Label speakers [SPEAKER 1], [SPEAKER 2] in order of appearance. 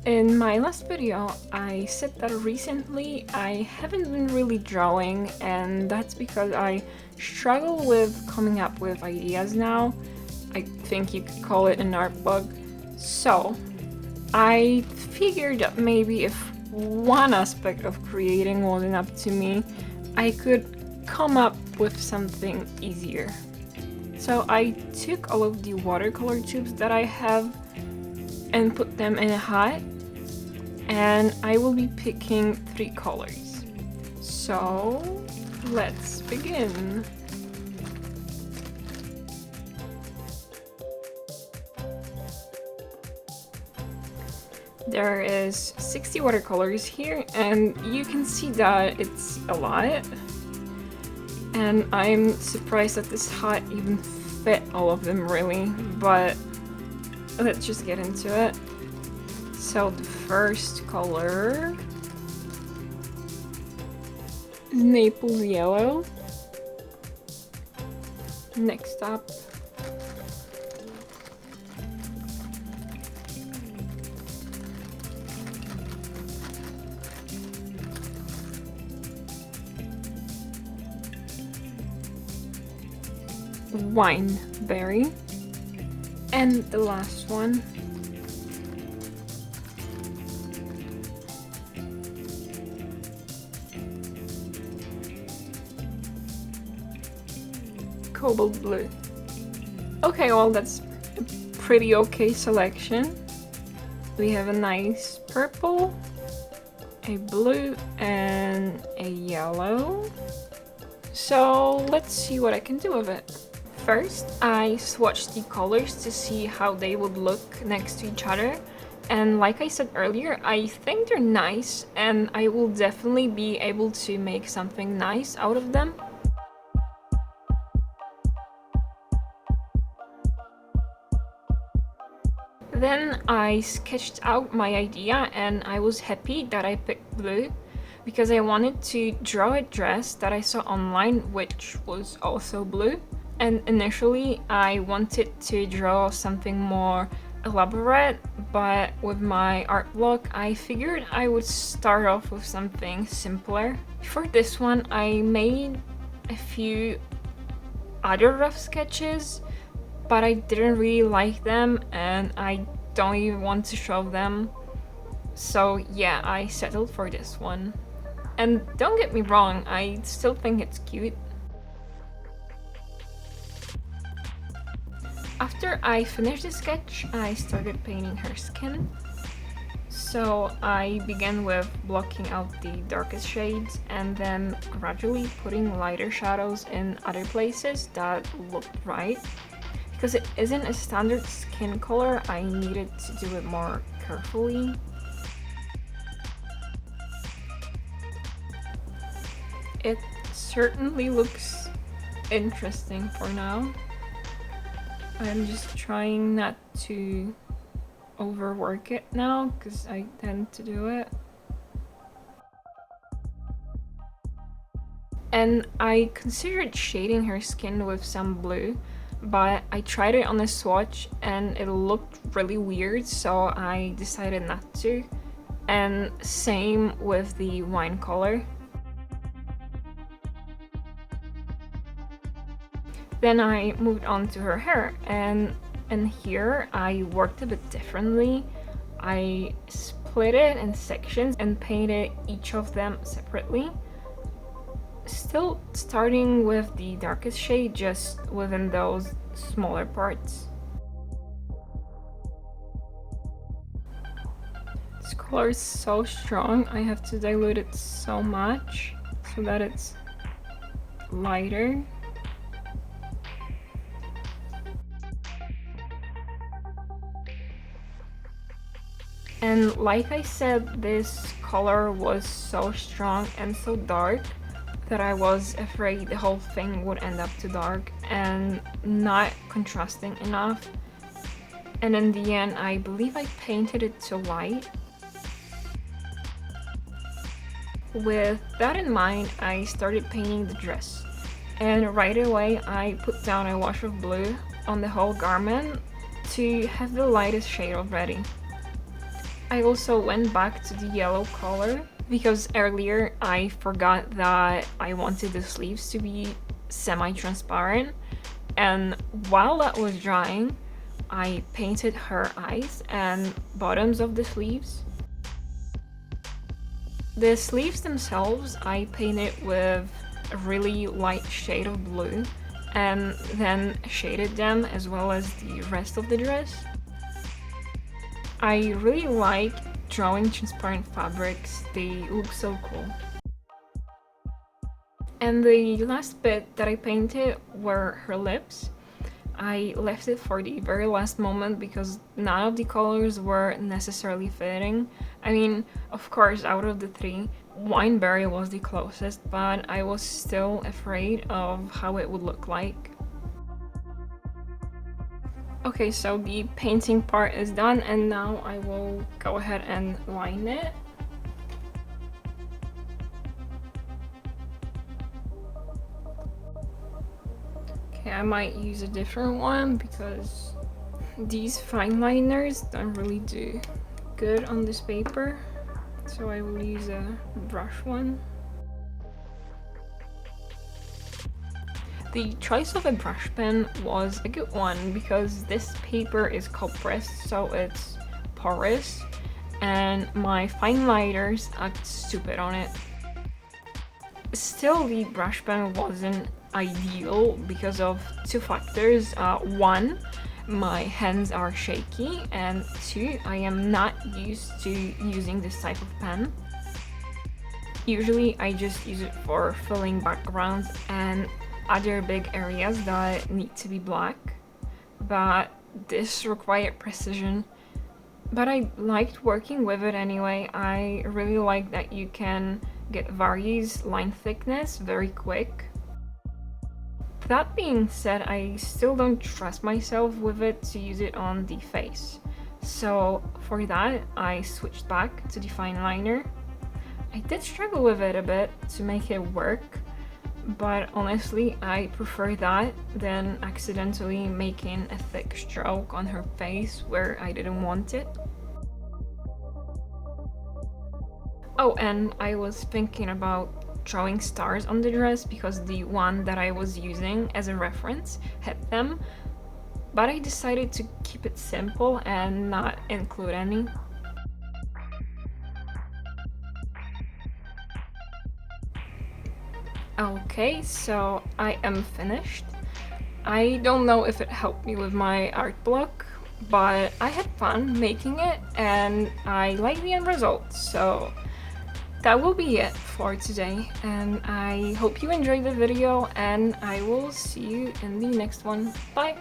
[SPEAKER 1] In my last video, I said that recently I haven't been really drawing, and that's because I struggle with coming up with ideas now. I think you could call it an art bug. So, I figured that maybe if one aspect of creating wasn't up to me, I could come up with something easier. So I took all of the watercolor tubes that I have and put them in a hat, and I will be picking 3 colors. So let's begin. There is 60 watercolors here, and you can see that it's a lot. And I'm surprised that this hat even fit all of them really, but let's just get into it. So the first color is Naples Yellow. Next up, Wineberry. And the last one, Cobalt Blue. Okay, well, that's a pretty okay selection. We have a nice purple, a blue, and a yellow. So let's see what I can do with it. First, I swatched the colors to see how they would look next to each other. And like I said earlier, I think they're nice, and I will definitely be able to make something nice out of them. Then I sketched out my idea, and I was happy that I picked blue because I wanted to draw a dress that I saw online which was also blue. And initially I wanted to draw something more elaborate, but with my art block I figured I would start off with something simpler. For this one I made a few other rough sketches, but I didn't really like them and I don't even want to show them. So yeah, I settled for this one. And don't get me wrong, I still think it's cute. After I finished the sketch, I started painting her skin. So I began with blocking out the darkest shades and then gradually putting lighter shadows in other places that looked right. Because it isn't a standard skin color, I needed to do it more carefully. It certainly looks interesting for now. I'm just trying not to overwork it now because I tend to do it. And I considered shading her skin with some blue, but I tried it on a swatch and it looked really weird, so I decided not to. And same with the wine color. Then I moved on to her hair, and here I worked a bit differently. I split it in sections and painted each of them separately. Still starting with the darkest shade, just within those smaller parts. This color is so strong, I have to dilute it so much so that it's lighter. And like I said, this color was so strong and so dark that I was afraid the whole thing would end up too dark and not contrasting enough. And in the end, I believe I painted it too light. With that in mind, I started painting the dress. And right away, I put down a wash of blue on the whole garment to have the lightest shade already. I also went back to the yellow color because earlier I forgot that I wanted the sleeves to be semi-transparent, and while that was drying, I painted her eyes and bottoms of the sleeves. The sleeves themselves I painted with a really light shade of blue and then shaded them as well as the rest of the dress. I really like drawing transparent fabrics, they look so cool. And the last bit that I painted were her lips. I left it for the very last moment because none of the colors were necessarily fitting. I mean, of course, out of the three, Wineberry was the closest, but I was still afraid of how it would look like. Okay, so the painting part is done, and now I will go ahead and line it. Okay, I might use a different one because these fine liners don't really do good on this paper, so I will use a brush one. The choice of a brush pen was a good one because this paper is cold pressed, so it's porous, and my fine liners act stupid on it. Still, the brush pen wasn't ideal because of two factors. One, my hands are shaky, and two, I am not used to using this type of pen. Usually I just use it for filling backgrounds and other big areas that need to be black, but this required precision. But I liked working with it anyway. I really like that you can get various line thickness very quick. That being said, I still don't trust myself with it to use it on the face. So for that, I switched back to the fine liner. I did struggle with it a bit to make it work, but honestly, I prefer that than accidentally making a thick stroke on her face where I didn't want it. Oh, and I was thinking about drawing stars on the dress because the one that I was using as a reference had them, but I decided to keep it simple and not include any. Okay, so I am finished. I don't know if it helped me with my art block, but I had fun making it and I like the end result, so that will be it for today, and I hope you enjoyed the video, and I will see you in the next one. Bye!